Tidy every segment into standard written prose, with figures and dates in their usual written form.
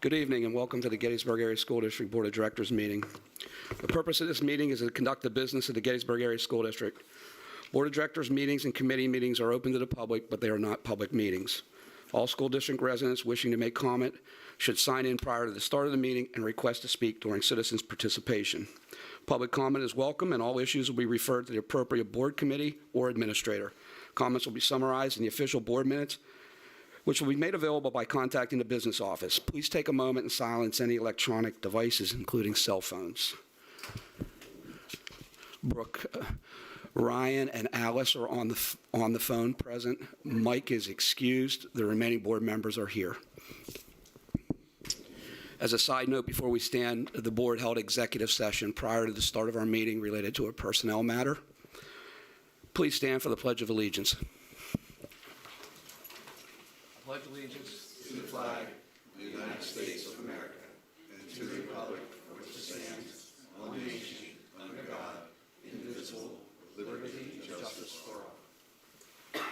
Good evening and welcome to the Gettysburg Area School District Board of Directors meeting. The purpose of this meeting is to conduct the business of the Gettysburg Area School District. Board of Directors meetings and committee meetings are open to the public, but they are not public meetings. All school district residents wishing to make comment should sign in prior to the start of the meeting and request to speak during citizens' participation. Public comment is welcome and all issues will be referred to the appropriate board committee or administrator. Comments will be summarized in the official board minutes, which will be made available by contacting the business office. Please take a moment and silence any electronic devices, including cell phones. Brooke, Ryan, and Alice are on the phone present. Mike is excused. The remaining board members are here. As a side note, before we stand, the board held executive session prior to the start of our meeting related to a personnel matter. Please stand for the Pledge of Allegiance. I pledge allegiance to the flag of the United States of America and to the republic for which it stands, one nation, under God, indivisible, with liberty and justice for all.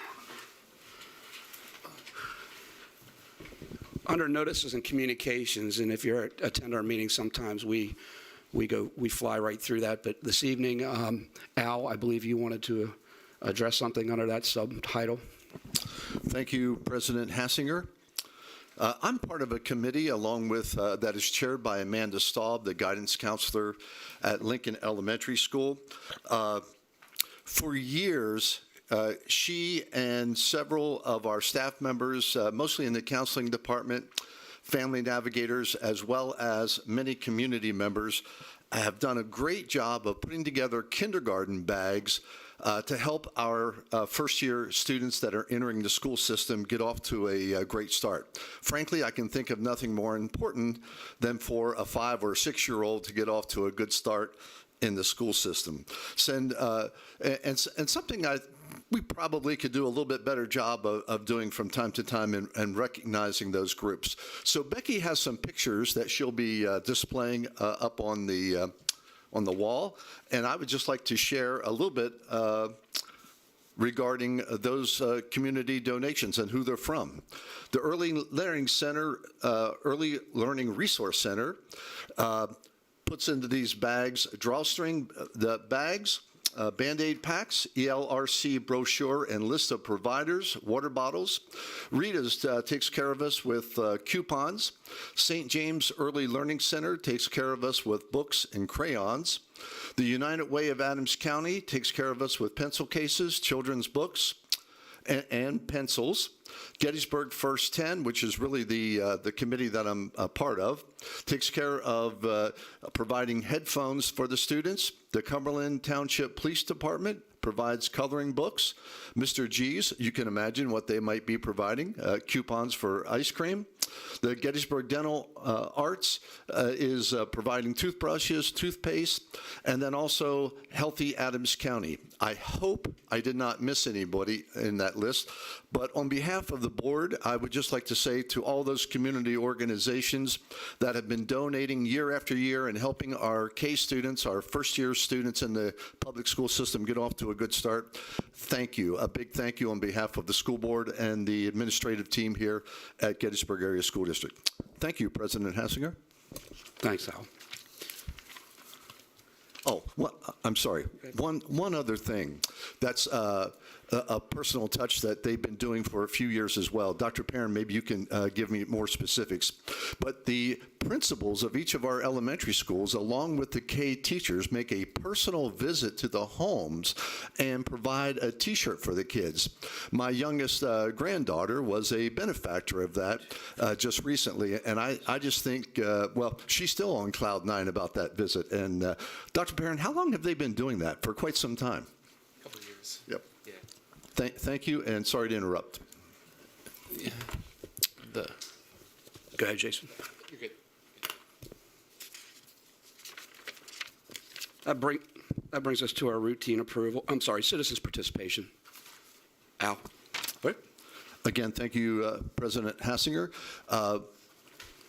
Under notices and communications, and if you attend our meetings, sometimes we fly right through that. But this evening, Al, I believe you wanted to address something under that subtitle. Thank you, President Hassinger. I'm part of a committee along with that is chaired by Amanda Staub, the guidance counselor at Lincoln Elementary School. For years, she and several of our staff members, mostly in the counseling department, family navigators, as well as many community members, have done a great job of putting together kindergarten bags to help our first-year students that are entering the school system get off to a great start. Frankly, I can think of nothing more important than for a 5- or 6-year-old to get off to a good start in the school system. And something we probably could do a little bit better job of doing from time to time and recognizing those groups. So Becky has some pictures that she'll be displaying up on the wall, and I would just like to share a little bit regarding those community donations and who they're from. The Early Learning Center, Early Learning Resource Center, puts into these bags drawstring, the bags, Band-Aid packs, ELRC brochure and list of providers, water bottles. Rita's takes care of us with coupons. St. James Early Learning Center takes care of us with books and crayons. The United Way of Adams County takes care of us with pencil cases, children's books, and pencils. Gettysburg First 10, which is really the committee that I'm a part of, takes care of providing headphones for the students. The Cumberland Township Police Department provides coloring books. Mr. G's, you can imagine what they might be providing, coupons for ice cream. The Gettysburg Dental Arts is providing toothbrushes, toothpaste, and then also Healthy Adams County. I hope I did not miss anybody in that list, but on behalf of the board, I would just like to say to all those community organizations that have been donating year after year and helping our K students, our first-year students in the public school system get off to a good start, thank you. A big thank you on behalf of the school board and the administrative team here at Gettysburg Area School District. Thank you, President Hassinger. Thanks, Al. Oh, I'm sorry. One other thing. That's a personal touch that they've been doing for a few years as well. Dr. Perrin, maybe you can give me more specifics. But the principals of each of our elementary schools, along with the K teachers, make a personal visit to the homes and provide a T-shirt for the kids. My youngest granddaughter was a benefactor of that just recently, and I just think, well, she's still on cloud 9 about that visit. And Dr. Perrin, how long have they been doing that? For quite some time. A couple of years. Yep. Yeah. Thank you, and sorry to interrupt. Yeah. Go ahead, Jason. You're good. That brings us to our routine approval. I'm sorry, citizens' participation. Al. Right. Again, thank you, President Hassinger.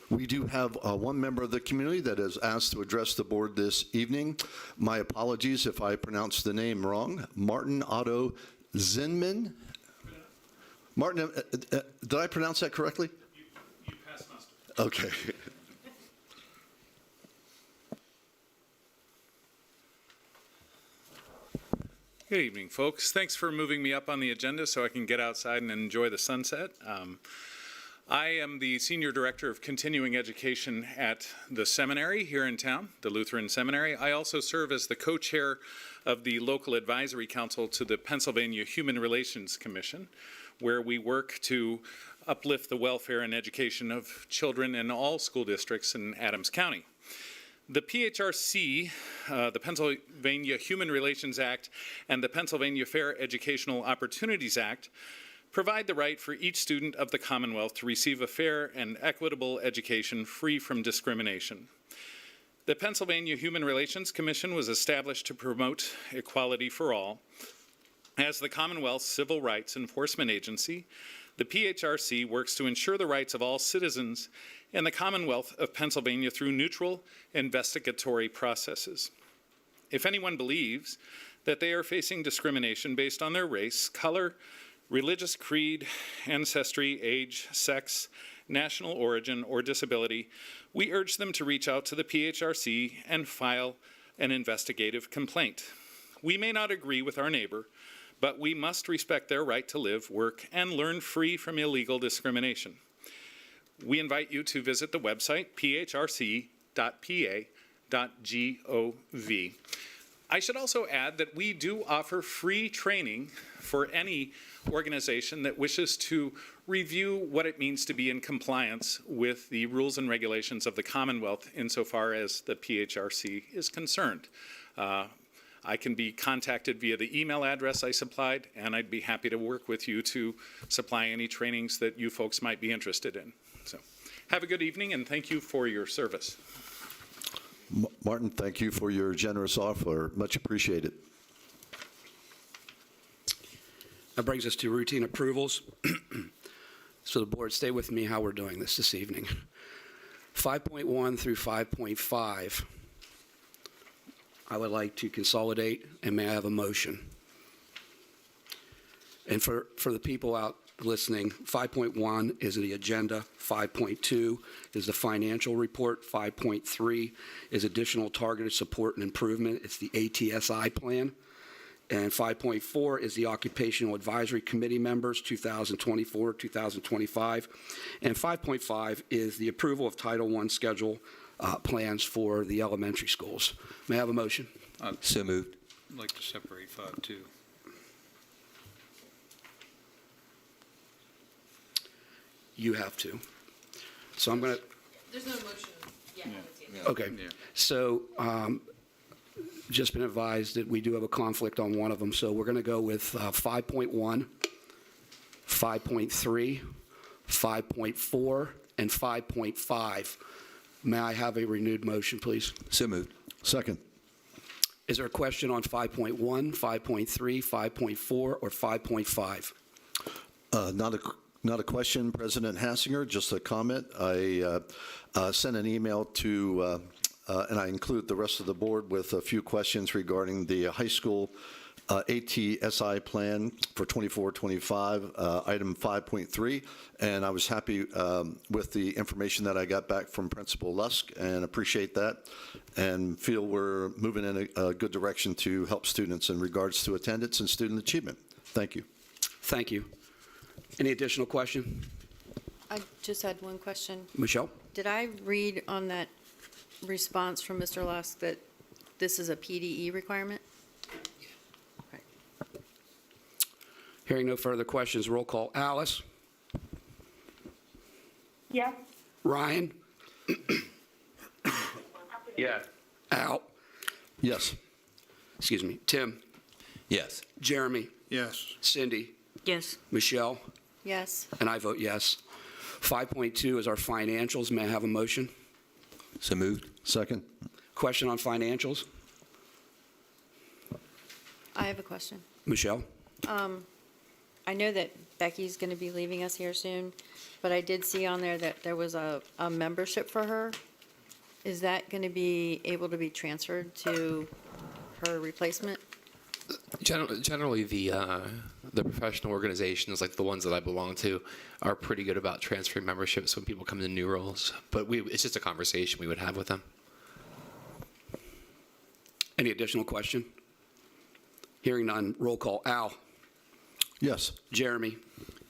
We do have one member of the community that has asked to address the board this evening. My apologies if I pronounced the name wrong. Martin Otto Zinman. Martin, did I pronounce that correctly? You passed muster. Okay. Good evening, folks. Thanks for moving me up on the agenda so I can get outside and enjoy the sunset. I am the Senior Director of Continuing Education at the seminary here in town, the Lutheran Seminary. I also serve as the co-chair of the local advisory council to the Pennsylvania Human Relations Commission, where we work to uplift the welfare and education of children in all school districts in Adams County. The PHRC, the Pennsylvania Human Relations Act, and the Pennsylvania Fair Educational Opportunities Act provide the right for each student of the Commonwealth to receive a fair and equitable education free from discrimination. The Pennsylvania Human Relations Commission was established to promote equality for all. As the Commonwealth's civil rights enforcement agency, the PHRC works to ensure the rights of all citizens in the Commonwealth of Pennsylvania through neutral investigatory processes. If anyone believes that they are facing discrimination based on their race, color, religious creed, ancestry, age, sex, national origin, or disability, we urge them to reach out to the PHRC and file an investigative complaint. We may not agree with our neighbor, but we must respect their right to live, work, and learn free from illegal discrimination. We invite you to visit the website phrc.pa.gov. I should also add that we do offer free training for any organization that wishes to review what it means to be in compliance with the rules and regulations of the Commonwealth insofar as the PHRC is concerned. I can be contacted via the email address I supplied, and I'd be happy to work with you to supply any trainings that you folks might be interested in. So, have a good evening, and thank you for your service. Martin, thank you for your generous offer. Much appreciated. That brings us to routine approvals. So the board, stay with me how we're doing this evening. 5.1 through 5.5, I would like to consolidate, and may I have a motion? And for the people out listening, 5.1 is the agenda, 5.2 is the financial report, 5.3 is additional targeted support and improvement, it's the ATSI plan, and 5.4 is the Occupational Advisory Committee members, 2024, 2025, and 5.5 is the approval of Title I schedule plans for the elementary schools. May I have a motion? So moved. I'd like to separate 5.2. You have to. So I'm going to, There's no motion yet. okay. Yeah. So just been advised that we do have a conflict on one of them. So we're going to go with 5.1, 5.3, 5.4, and 5.5. May I have a renewed motion, please? So moved. Second. Is there a question on 5.1, 5.3, 5.4, or 5.5? Not a question, President Hassinger, just a comment. I sent an email to, and I include the rest of the board with a few questions regarding the high school ATSI plan for 24-25, item 5.3, and I was happy with the information that I got back from Principal Lusk and appreciate that and feel we're moving in a good direction to help students in regards to attendance and student achievement. Thank you. Thank you. Any additional question? I just had one question. Michelle? Did I read on that response from Mr. Lusk that this is a PDE requirement? Okay. Hearing no further questions, roll call. Alice? Yes. Ryan? Yes. Al? Yes. Excuse me. Tim? Yes. Jeremy? Yes. Cindy? Yes. Michelle? Yes. And I vote yes. 5.2 is our financials. May I have a motion? So moved. Second. Question on financials? I have a question. Michelle? I know that Becky's going to be leaving us here soon, but I did see on there that there was a membership for her. Is that going to be able to be transferred to her replacement? Generally, the the professional organizations, like the ones that I belong to, are pretty good about transferring memberships when people come into new roles. But it's just a conversation we would have with them. Any additional question? Hearing none, roll call. Al? Yes. Jeremy?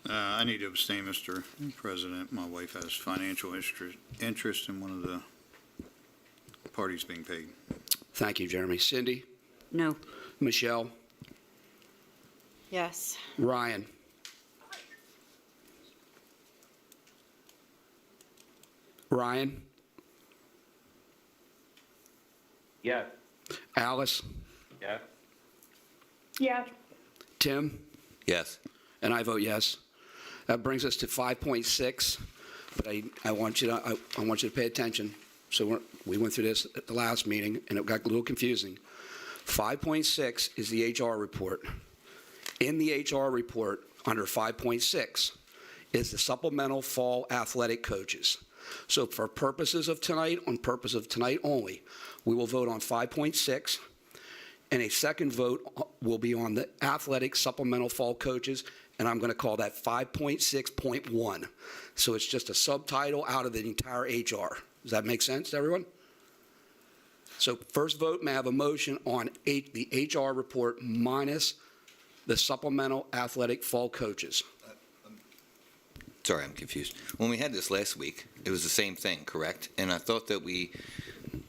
I need to abstain, Mr. President. My wife has financial interest in one of the parties being paid. Thank you, Jeremy. Cindy? No. Michelle? Yes. Ryan? Ryan? Yes. Alice? Yes. Yes. Tim? Yes. And I vote yes. That brings us to 5.6, but I want you to pay attention. So we went through this at the last meeting, and it got a little confusing. 5.6 is the HR report. In the HR report, under 5.6, is the supplemental fall athletic coaches. So for purposes of tonight, on purpose of tonight only, we will vote on 5.6, and a second vote will be on the athletic supplemental fall coaches, and I'm going to call that 5.6.1. So it's just a subtitle out of the entire HR. Does that make sense to everyone? So first vote, may I have a motion on the HR report minus the supplemental athletic fall coaches? Sorry, I'm confused. When we had this last week, it was the same thing, correct? And I thought that we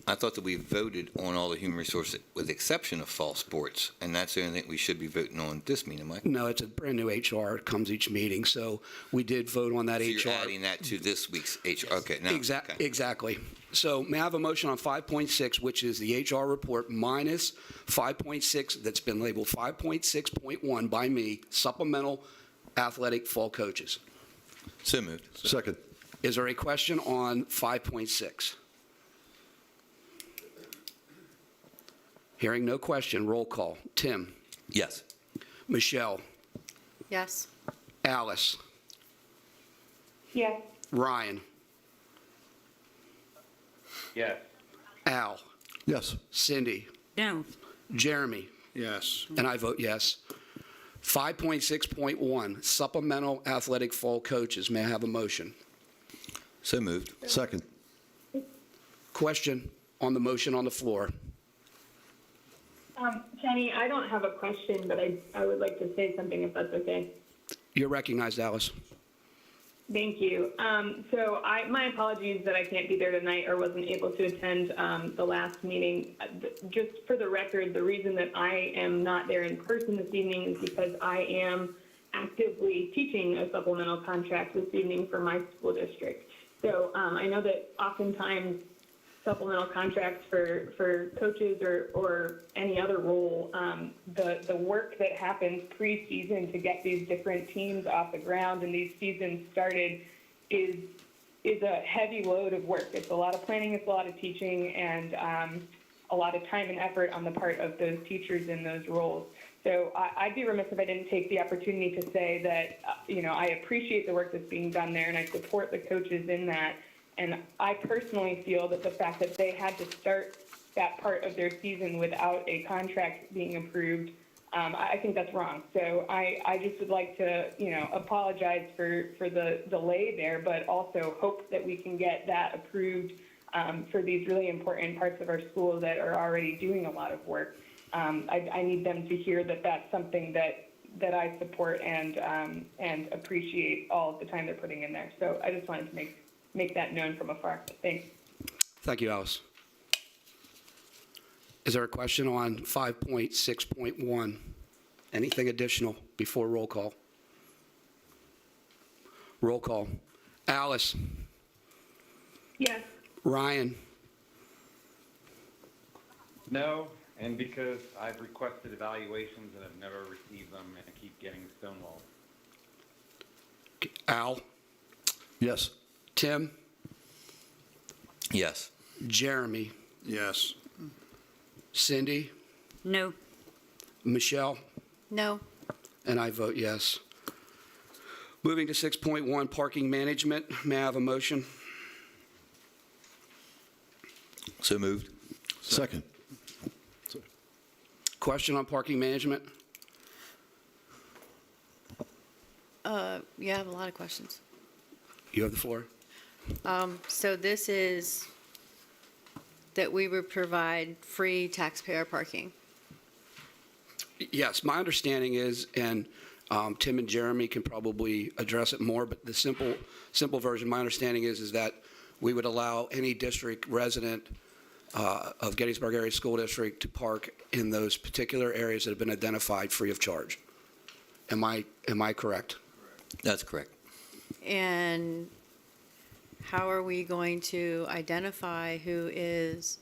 voted on all the human resources with the exception of fall sports, and that's the only thing we should be voting on this meeting, Mike. No, it's a brand-new HR. It comes each meeting, so we did vote on that So HR. you're adding that to this week's HR. Okay, now. okay. Exactly. So may I have a motion on 5.6, which is the HR report minus 5.6 that's been labeled 5.6.1 by me, supplemental athletic fall coaches. So moved. Second. Is there a question on 5.6? Hearing no question, roll call. Tim? Yes. Michelle? Yes. Alice? Yes. Ryan? Yes. Al? Yes. Cindy? No. Jeremy? Yes. And I vote yes. 5.6.1, supplemental athletic fall coaches. May I have a motion? So moved. Second. Question on the motion on the floor. Kenny, I don't have a question, but I would like to say something if that's okay. You're recognized, Alice. Thank you. My apologies that I can't be there tonight or wasn't able to attend the last meeting. Just for the record, the reason that I am not there in person this evening is because I am actively teaching a supplemental contract this evening for my school district. So I know that oftentimes supplemental contracts for coaches or any other role, the work that happens pre-season to get these different teams off the ground and these seasons started is a heavy load of work. It's a lot of planning, it's a lot of teaching, and a lot of time and effort on the part of those teachers in those roles. So I'd be remiss if I didn't take the opportunity to say that, I appreciate the work that's being done there and I support the coaches in that. And I personally feel that the fact that they had to start that part of their season without a contract being approved, I think that's wrong. So I just would like to, apologize for the delay there, but also hope that we can get that approved for these really important parts of our school that are already doing a lot of work. I need them to hear that that's something that I support and appreciate all of the time they're putting in there. So I just wanted to make that known from afar. Thanks. Thank you, Alice. Is there a question on 5.6.1? Anything additional before roll call? Roll call. Alice? Yes. Ryan? No, and because I've requested evaluations and I've never received them and I keep getting stonewalled. Al? Yes. Tim? Yes. Jeremy? Yes. Cindy? No. Michelle? No. And I vote yes. Moving to 6.1, parking management. May I have a motion? So moved. Second. Question on parking management? You have a lot of questions. You have the floor. So this is that we would provide free taxpayer parking. Yes, my understanding is, and Tim and Jeremy can probably address it more, but the simple version, my understanding is that we would allow any district resident of Gettysburg Area School District to park in those particular areas that have been identified free of charge. Am I correct? That's correct. And how are we going to identify who is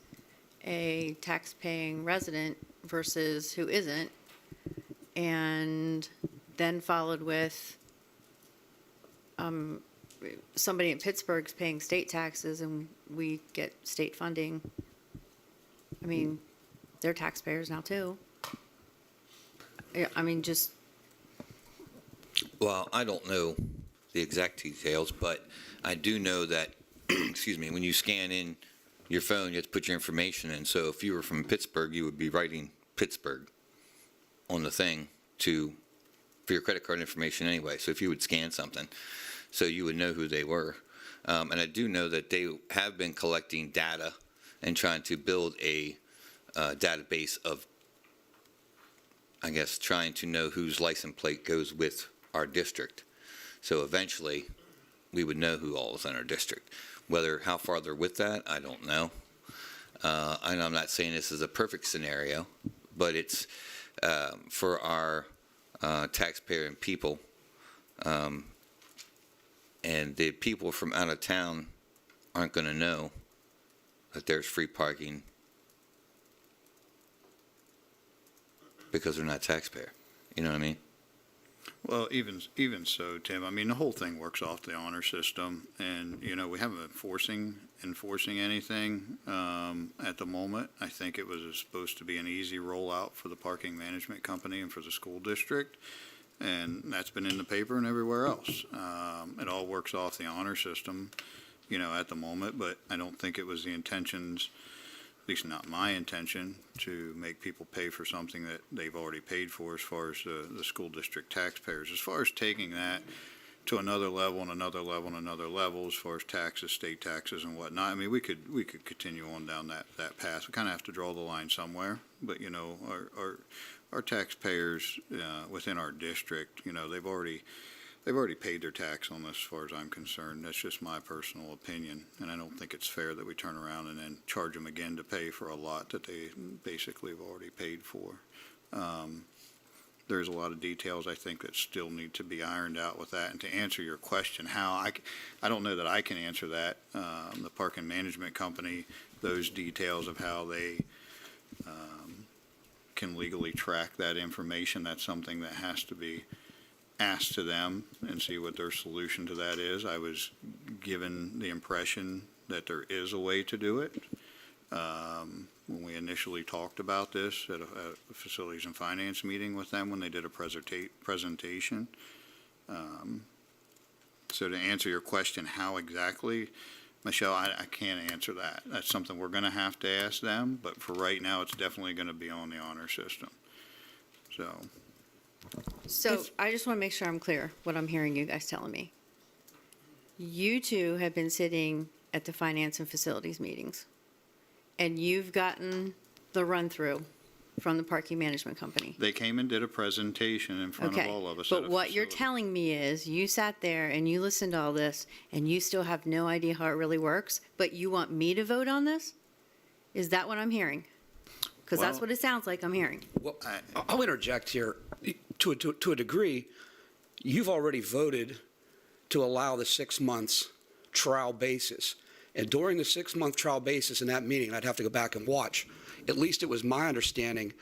a tax-paying resident versus who isn't? And then followed with somebody in Pittsburgh's paying state taxes and we get state funding. I mean, they're taxpayers now too. Yeah, I mean, just, Well, I don't know the exact details, but I do know that, excuse me, when you scan in your phone, you have to put your information in. So if you were from Pittsburgh, you would be writing Pittsburgh on the thing for your credit card information anyway. So if you would scan something, so you would know who they were. And I do know that they have been collecting data and trying to build a database of, I guess, trying to know whose license plate goes with our district. So eventually, we would know who all is in our district. How far they're with that, I don't know. And I'm not saying this is a perfect scenario, but it's for our taxpayer and people. And the people from out of town aren't going to know that there's free parking because they're not taxpayer. You know what I mean? Well, even so, Tim, I mean, the whole thing works off the honor system, and, you know, we haven't been enforcing anything at the moment. I think it was supposed to be an easy rollout for the parking management company and for the school district, and that's been in the paper and everywhere else. It all works off the honor system, you know, at the moment, but I don't think it was the intentions, at least not my intention, to make people pay for something that they've already paid for as far as the school district taxpayers. As far as taking that to another level and another level and another level, as far as taxes, state taxes and whatnot, I mean, we could continue on down that path. We kind of have to draw the line somewhere, but, you know, our taxpayers within our district, you know, they've already paid their tax on this, as far as I'm concerned. That's just my personal opinion, and I don't think it's fair that we turn around and then charge them again to pay for a lot that they basically have already paid for. There's a lot of details, I think, that still need to be ironed out with that. And to answer your question, I don't know that I can answer that. The parking management company, those details of how they can legally track that information, that's something that has to be asked to them and see what their solution to that is. I was given the impression that there is a way to do it. When we initially talked about this at a facilities and finance meeting with them, when they did a presentation. So to answer your question, how exactly, Michelle, I can't answer that. That's something we're going to have to ask them, but for right now, it's definitely going to be on the honor system. so I just want to make sure I'm clear what I'm hearing you guys telling me. You two have been sitting at the finance and facilities meetings, and you've gotten the run-through from the parking management company. They came and did a presentation in front of Okay, all of us. at but a what you're facility. telling me is you sat there and you listened to all this and you still have no idea how it really works, but you want me to vote on this? Is that what I'm hearing? Because that's Well- what it sounds like I'm hearing. Well, I'll interject here. To a degree, you've already voted to allow the 6 months trial basis. And during the 6-month trial basis in that meeting, I'd have to go back and watch, at least it was my understanding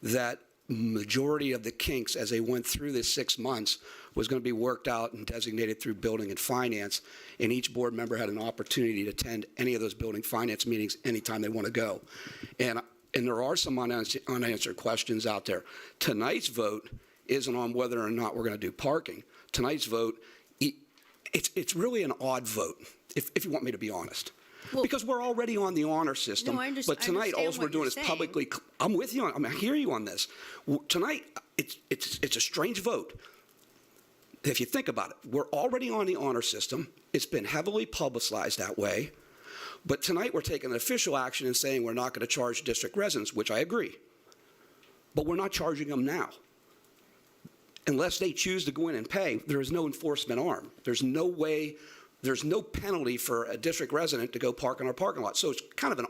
that majority of the kinks as they went through this 6 months was going to be worked out and designated through building and finance, and each board member had an opportunity to attend any of those building finance meetings anytime they want to go. And there are some unanswered questions out there. Tonight's vote isn't on whether or not we're going to do parking. Tonight's vote, it's really an odd vote, if you want me to be honest. Well- Because we're already on the honor system. No, I But tonight, all understand we're what doing you're is saying. publicly, I'm with you, I hear you on this. Tonight, it's a strange vote. if you think about it, we're already on the honor system. It's been heavily publicized that way. But tonight we're taking an official action and saying we're not going to charge district residents, which I agree. But we're not charging them now. Unless they choose to go in and pay, there is no enforcement arm. There's no way, there's no penalty for a district resident to go park in our parking lot. So it's kind of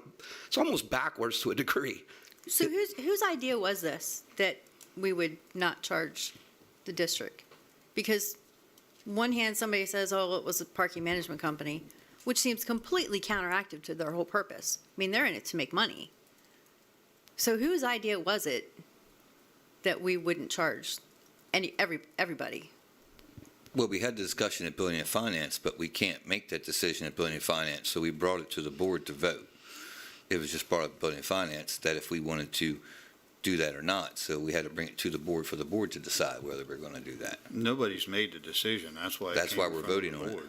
it's almost backwards to a degree. So whose idea was this, that we would not charge the district? Because one hand, somebody says, oh, it was a parking management company, which seems completely counteractive to their whole purpose. I mean, they're in it to make money. So whose idea was it that we wouldn't charge everybody? Well, we had the discussion at Building and Finance, but we can't make that decision at Building and Finance, so we brought it to the board to vote. It was just brought up at Building and Finance that if we wanted to do that or not, so we had to bring it to the board for the board to decide whether we're going to do that. Nobody's made the decision, that's why. That's why we're voting on it.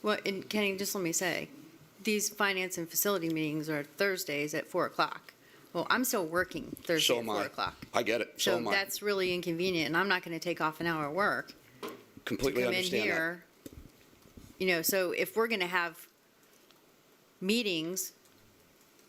Well, and Kenny, just let me say, these finance and facility meetings are Thursdays at 4 o'clock. Well, I'm still working Thursday So at am 4 I. o'clock. I get it. So So am I. that's really inconvenient, and I'm not going to take off an hour of work to Completely come in understand that. here. You know, so if we're going to have meetings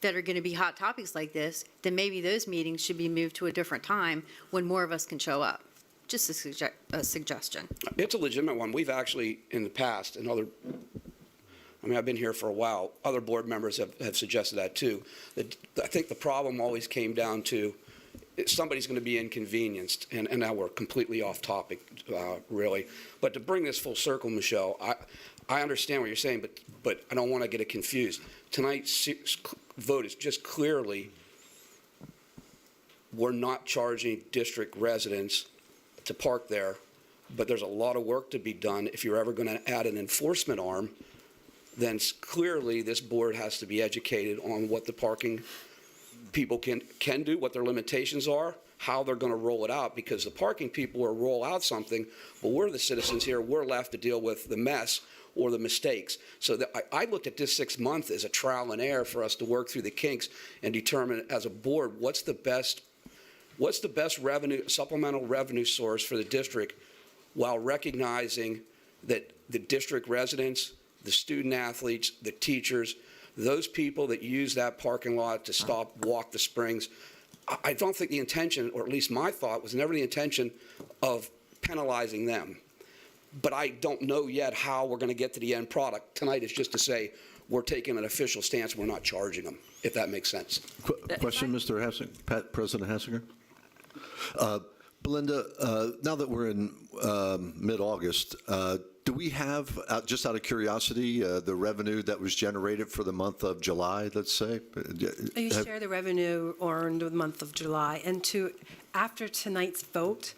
that are going to be hot topics like this, then maybe those meetings should be moved to a different time when more of us can show up. Just a suggestion. It's a legitimate one. We've actually, in the past, I've been here for a while, other board members have suggested that too. I think the problem always came down to somebody's going to be inconvenienced, and now we're completely off topic, really. But to bring this full circle, Michelle, I understand what you're saying, but I don't want to get it confused. Tonight's vote is just clearly, we're not charging district residents to park there, but there's a lot of work to be done. If you're ever going to add an enforcement arm, then clearly this board has to be educated on what the parking people can do, what their limitations are, how they're going to roll it out, because the parking people will roll out something, but we're the citizens here, we're left to deal with the mess or the mistakes. So I looked at this 6 months as a trial and error for us to work through the kinks and determine as a board what's the best supplemental revenue source for the district, while recognizing that the district residents, the student athletes, the teachers, those people that use that parking lot to walk the springs, I don't think the intention, or at least my thought, was never the intention of penalizing them. But I don't know yet how we're going to get to the end product. Tonight is just to say we're taking an official stance, we're not charging them, if that makes sense. Question, Mr. Hassinger, President Hassinger? Belinda, now that we're in mid-August, do we have, just out of curiosity, the revenue that was generated for the month of July, let's say? You share the revenue earned the month of July, and after tonight's vote,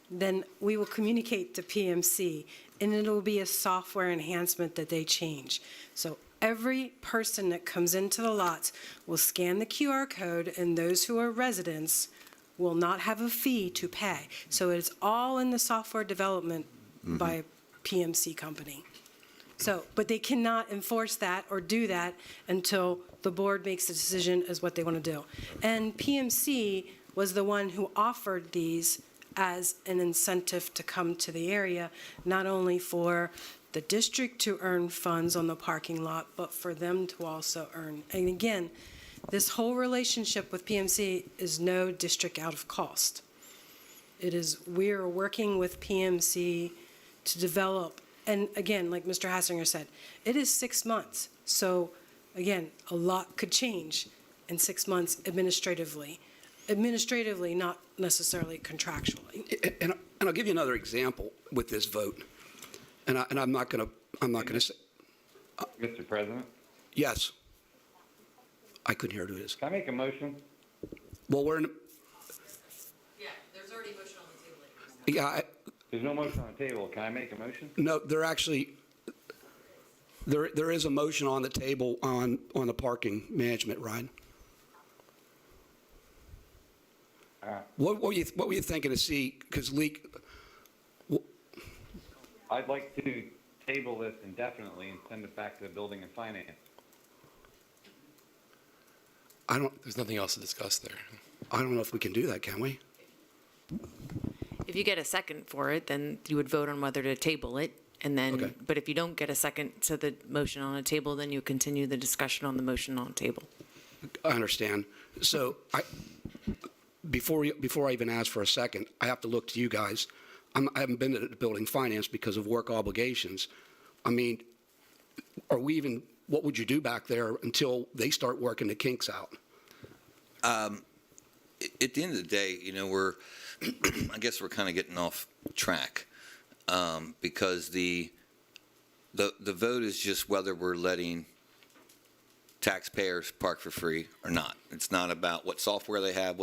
then we will communicate to PMC, and it'll be a software enhancement that they change. So every person that comes into the lots will scan the QR code, and those who are residents will not have a fee to pay. So it's all in the software development by PMC company. So, but they cannot enforce that or do that until the board makes a decision as what they want to do. And PMC was the one who offered these as an incentive to come to the area, not only for the district to earn funds on the parking lot, but for them to also earn. And again, this whole relationship with PMC is no district out of cost. It is, we're working with PMC to develop, and again, like Mr. Hassinger said, it is 6 months. So again, a lot could change in 6 months administratively. Administratively, not necessarily contractually. And I'll give you another example with this vote. And I'm not going to say, Mr. President, yes. I couldn't hear who it is. can I make a motion? Well, we're in, Yeah, there's already a motion on the table. yeah, There's no motion on the table. Can I make a motion? no, there is a motion on the table on the parking management, Ryan. What were you thinking to see, because I'd like to table this indefinitely and send it back to the Building and Finance. There's nothing else to discuss there. I don't know if we can do that, can we? If you get a second for it, then you would vote on whether to table it. And Okay. then, but if you don't get a second to the motion on a table, then you continue the discussion on the motion on a table. I understand. So before I even ask for a second, I have to look to you guys. I haven't been to the building finance because of work obligations. I mean, what would you do back there until they start working the kinks out? At the end of the day, I guess we're kind of getting off track, because the vote is just whether we're letting taxpayers park for free or not. It's not about what software they have,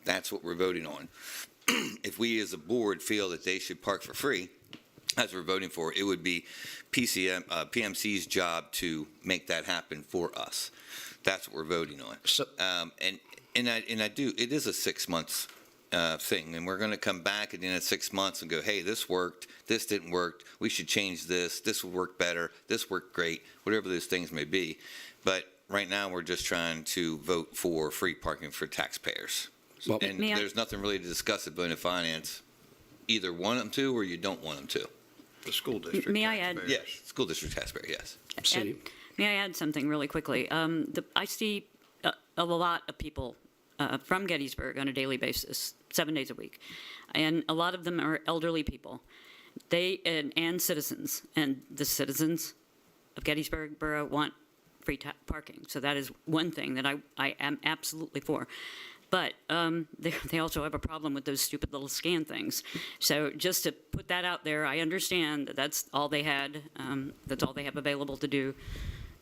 that's what we're voting on. If we as a board feel that they should park for free, as we're voting for, it would be PMC's job to make that happen for us. That's what we're voting on. So- And I do, it is a 6 months thing, and we're going to come back at the end of 6 months and go, hey, this worked, this didn't work, we should change this would work better, this worked great, whatever those things may be. But right now, we're just trying to vote for free parking for taxpayers. Well- And May I- there's nothing really to discuss at Building and Finance. Either want them to or you don't want them to. The school district. May I add- taxpayers. Yes, school district taxpayer, yes. City. May I add something really quickly? I see a lot of people from Gettysburg on a daily basis, 7 days a week, and a lot of them are elderly people. And citizens, and the citizens of Gettysburg Borough want free parking. So that is one thing that I am absolutely for. But they also have a problem with those stupid little scan things. So just to put that out there, I understand that that's all they had. That's all they have available to do,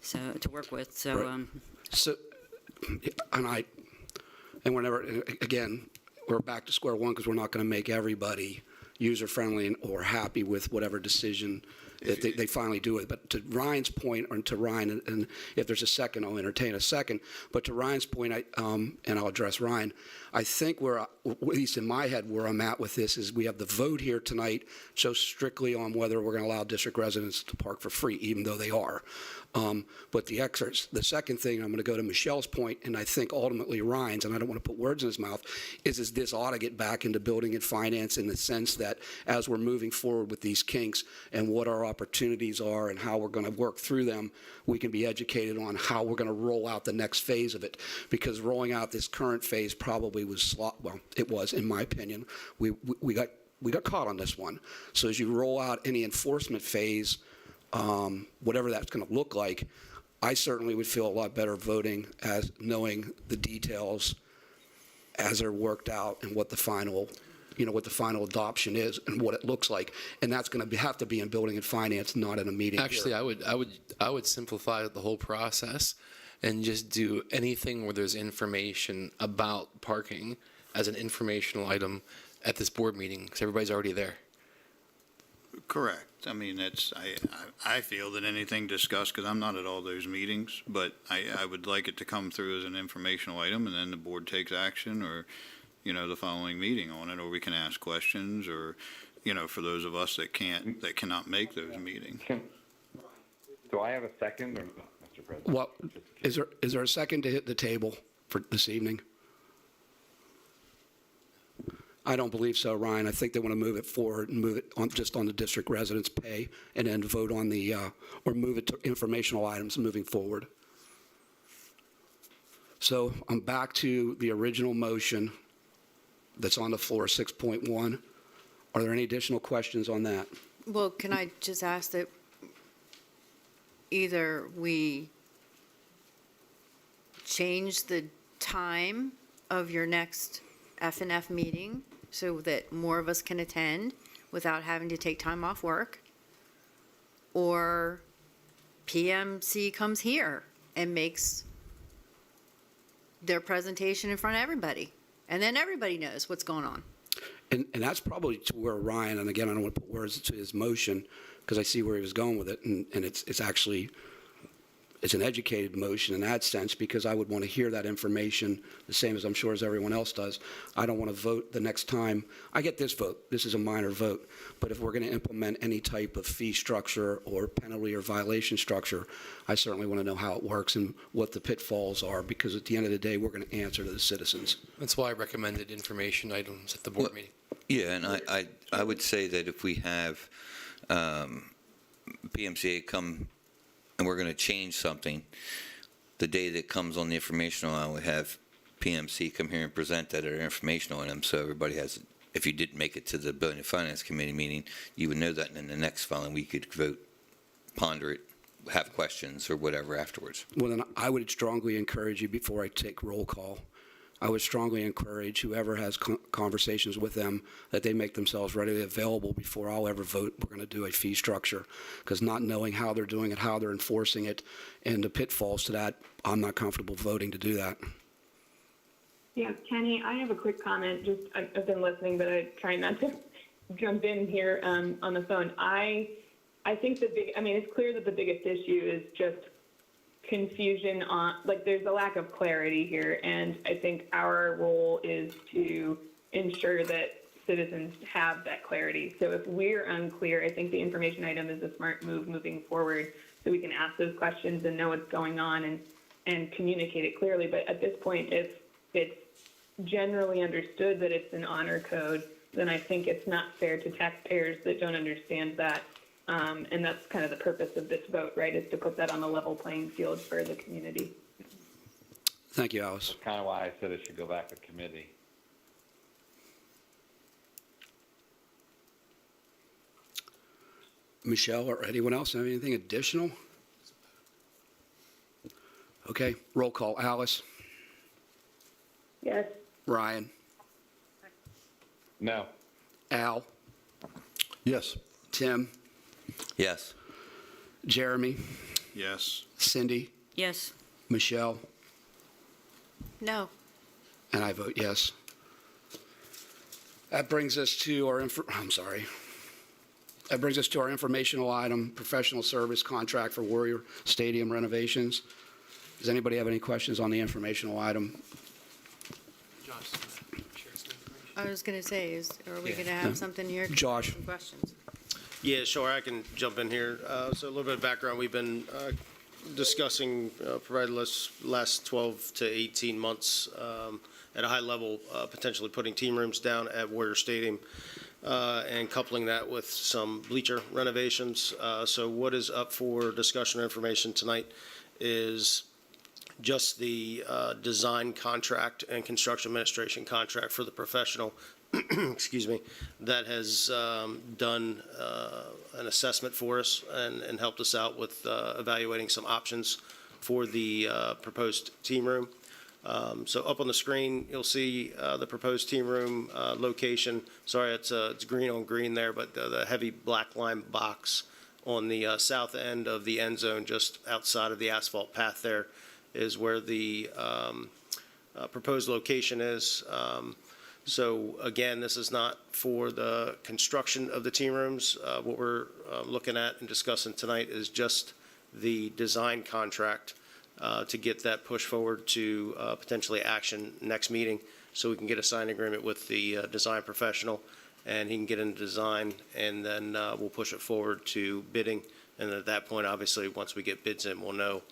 so to work with. So Right. So, and again, we're back to square one because we're not going to make everybody user-friendly or happy with whatever decision that they finally do it. But to Ryan's point, or to Ryan, and if there's a second, I'll entertain a second. But to Ryan's point, and I'll address Ryan, I think at least in my head, where I'm at with this is we have the vote here tonight so strictly on whether we're going to allow district residents to park for free, even though they are. But the second thing, I'm going to go to Michelle's point, and I think ultimately Ryan's, and I don't want to put words in his mouth, is this ought to get back into building and finance in the sense that as we're moving forward with these kinks and what our opportunities are and how we're going to work through them, we can be educated on how we're going to roll out the next phase of it. Because rolling out this current phase probably was, it was, in my opinion, we got caught on this one. So as you roll out any enforcement phase, whatever that's going to look like, I certainly would feel a lot better voting as knowing the details as they're worked out and what the final adoption is and what it looks like. And that's going to have to be in building and finance, not in a meeting. Actually, I would simplify the whole process and just do anything where there's information about parking as an informational item at this board meeting, because everybody's already there. Correct. I mean, I feel that anything discussed, because I'm not at all those meetings, but I would like it to come through as an informational item, and then the board takes action, or, the following meeting on it, or we can ask questions, or, for those of us that cannot make those meetings. Do I have a second or not, Mr. President? Well, is there a second to hit the table for this evening? I don't believe so, Ryan. I think they want to move it forward and move it on just on the district residents' pay, and then vote on or move it to informational items moving forward. So I'm back to the original motion that's on the floor, 6.1. Are there any additional questions on that? Well, can I just ask that either we change the time of your next F&F meeting so that more of us can attend without having to take time off work, or PMC comes here and makes their presentation in front of everybody, and then everybody knows what's going on. And that's probably to where Ryan, and again, I don't want to put words to his motion because I see where he was going with it, and it's actually, it's an educated motion in that sense, because I would want to hear that information the same as I'm sure as everyone else does. I don't want to vote the next time. I get this vote. This is a minor vote. But if we're going to implement any type of fee structure or penalty or violation structure, I certainly want to know how it works and what the pitfalls are, because at the end of the day, we're going to answer to the citizens. That's why I recommended information items at the board meeting. Yeah, and I would say that if we have PMCA come and we're going to change something, the day that comes on the informational line, we have PMC come here and present that at our informational item, so everybody has, if you didn't make it to the Building and Finance Committee meeting, you would know that, and in the next filing, we could vote, ponder it, have questions or whatever afterwards. Well, then I would strongly encourage you, before I take roll call, I would strongly encourage whoever has conversations with them that they make themselves readily available before I'll ever vote. We're going to do a fee structure, because not knowing how they're doing it, how they're enforcing it, and the pitfalls to that, I'm not comfortable voting to do that. Yeah, Kenny, I have a quick comment. Just I've been listening, but I try not to jump in here on the phone. I think it's clear that the biggest issue is just confusion on, like, there's a lack of clarity here, and I think our role is to ensure that citizens have that clarity. So if we're unclear, I think the information item is a smart move moving forward, so we can ask those questions and know what's going on and communicate it clearly. But at this point, if it's generally understood that it's an honor code, then I think it's not fair to taxpayers that don't understand that. And that's kind of the purpose of this vote, right, is to put that on a level playing field for the community. Thank you, Alice. That's kind of why I said it should go back to committee. Michelle or anyone else have anything additional? Okay, roll call. Alice? Yes. Ryan? No. Al? Yes. Tim? Yes. Jeremy? Yes. Cindy? Yes. Michelle? No. And I vote yes. That brings us to our That brings us to our informational item, professional service contract for Warrior Stadium renovations. Does anybody have any questions on the informational item? I was going to say, are we going to have something here? Josh. Some questions. Yeah, sure, I can jump in here. So a little bit of background, we've been discussing, provided last 12 to 18 months at a high level, potentially putting team rooms down at Warrior Stadium and coupling that with some bleacher renovations. So what is up for discussion or information tonight is just the design contract and construction administration contract for the professional, excuse me, that has done an assessment for us and helped us out with evaluating some options for the proposed team room. So up on the screen, you'll see the proposed team room location. Sorry, it's green on green there, but the heavy black line box on the south end of the end zone, just outside of the asphalt path there, is where the proposed location is. So again, this is not for the construction of the team rooms. What we're looking at and discussing tonight is just the design contract to get that pushed forward to potentially action next meeting, so we can get a signed agreement with the design professional, and he can get into design, and then we'll push it forward to bidding. And at that point, obviously, once we get bids in, we'll know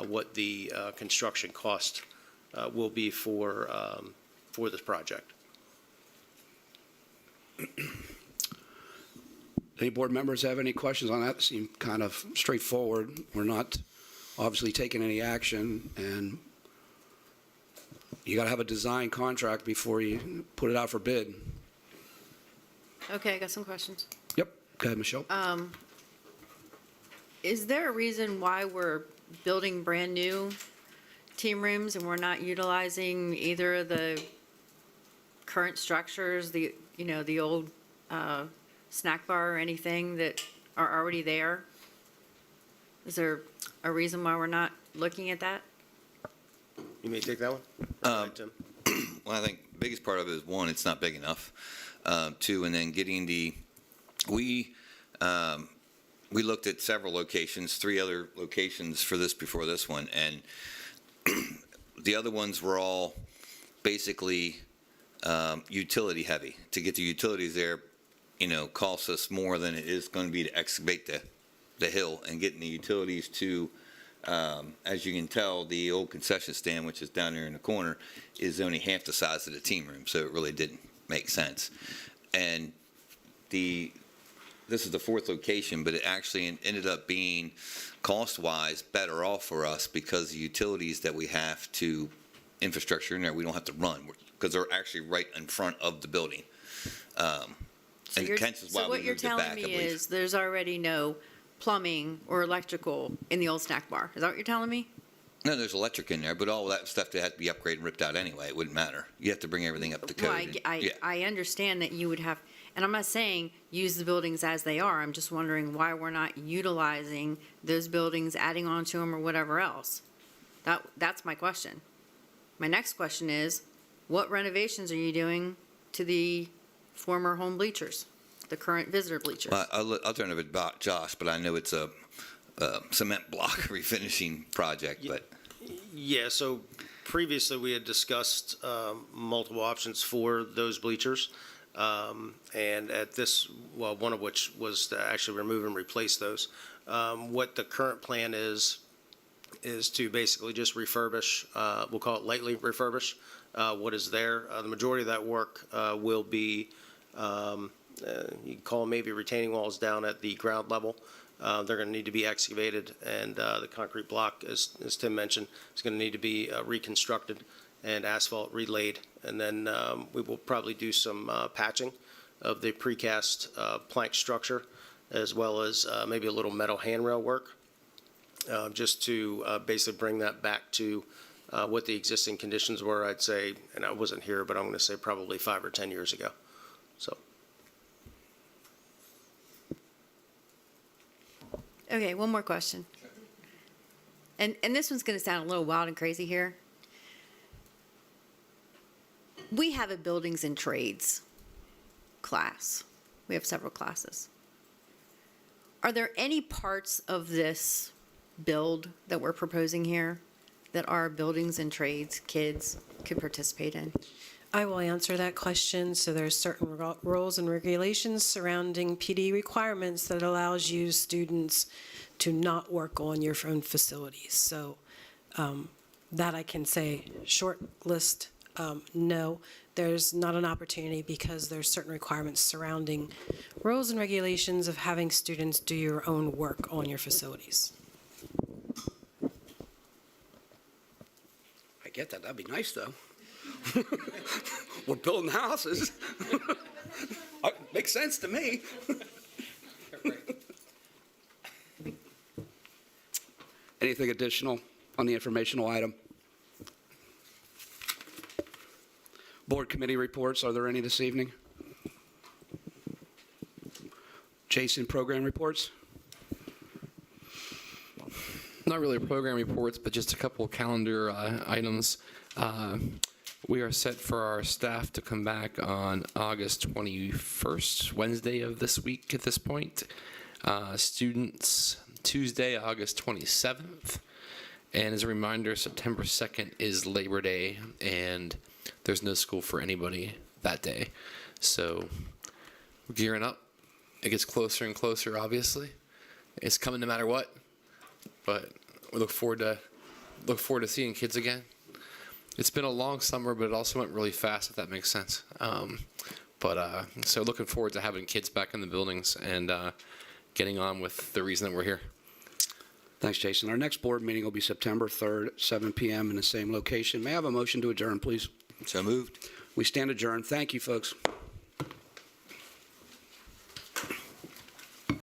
what the construction cost will be for this project. Any board members have any questions on that? Seem kind of straightforward. We're not obviously taking any action, and you got to have a design contract before you put it out for bid. Okay, I got some questions. Yep. Go ahead, Michelle. Is there a reason why we're building brand-new team rooms and we're not utilizing either of the current structures, the old snack bar or anything that are already there? Is there a reason why we're not looking at that? You may take that one. Go ahead, Tim. Well, I think the biggest part of it is, one, it's not big enough. Two, and then getting we looked at several locations, 3 other locations for this before this one, and the other ones were all basically utility heavy. To get the utilities there, costs us more than it is going to be to excavate the hill, and getting the utilities to, as you can tell, the old concession stand, which is down there in the corner, is only half the size of the team room, so it really didn't make sense. And this is the fourth location, but it actually ended up being cost-wise better off for us because the utilities that we have to infrastructure in there, we don't have to run because they're actually right in front of the building. And hence is why So we what you're moved it telling back, I me believe. is there's already no plumbing or electrical in the old snack bar. Is that what you're telling me? No, there's electric in there, but all that stuff that had to be upgraded and ripped out anyway, it wouldn't matter. You have to bring everything up to code. Well, I understand that you would have, and I'm not saying use the buildings as they are. I'm just wondering why we're not utilizing those buildings, adding on to them or whatever else. That's my question. My next question is, what renovations are you doing to the former home bleachers, the current visitor bleachers? Well, I'll turn it over to Josh, but I know it's a cement block refinishing project, but. Yeah, so previously we had discussed multiple options for those bleachers. And at this, well, one of which was to actually remove and replace those. What the current plan is to basically just refurbish, we'll call it lightly refurbish, what is there. The majority of that work will be, you can call them maybe retaining walls down at the ground level. They're going to need to be excavated, and the concrete block, as Tim mentioned, is going to need to be reconstructed and asphalt relaid. And then we will probably do some patching of the precast plank structure, as well as maybe a little metal handrail work, just to basically bring that back to what the existing conditions were, I'd say, and I wasn't here, but I'm going to say probably 5 or 10 years ago. So. Okay, one more question. And this one's going to sound a little wild and crazy here. We have a buildings and trades class. We have several classes. Are there any parts of this build that we're proposing here that our buildings and trades kids could participate in? I will answer that question. So there's certain rules and regulations surrounding PD requirements that allows you students to not work on your own facilities. So that I can say, short list, no. There's not an opportunity because there's certain requirements surrounding rules and regulations of having students do your own work on your facilities. I get that. That'd be nice, though. We're building houses. Makes sense to me. Anything additional on the informational item? Board committee reports, are there any this evening? Jason, program reports? Not really program reports, but just a couple of calendar items. We are set for our staff to come back on August 21st, Wednesday of this week at this point. Students, Tuesday, August 27th. And as a reminder, September 2nd is Labor Day, and there's no school for anybody that day. So we're gearing up. It gets closer and closer, obviously. It's coming no matter what. But we look forward to seeing kids again. It's been a long summer, but it also went really fast, if that makes sense. So looking forward to having kids back in the buildings and getting on with the reason that we're here. Thanks, Jason. Our next board meeting will be September 3rd, 7 p.m. in the same location. May I have a motion to adjourn, please? So moved. We stand adjourned. Thank you, folks.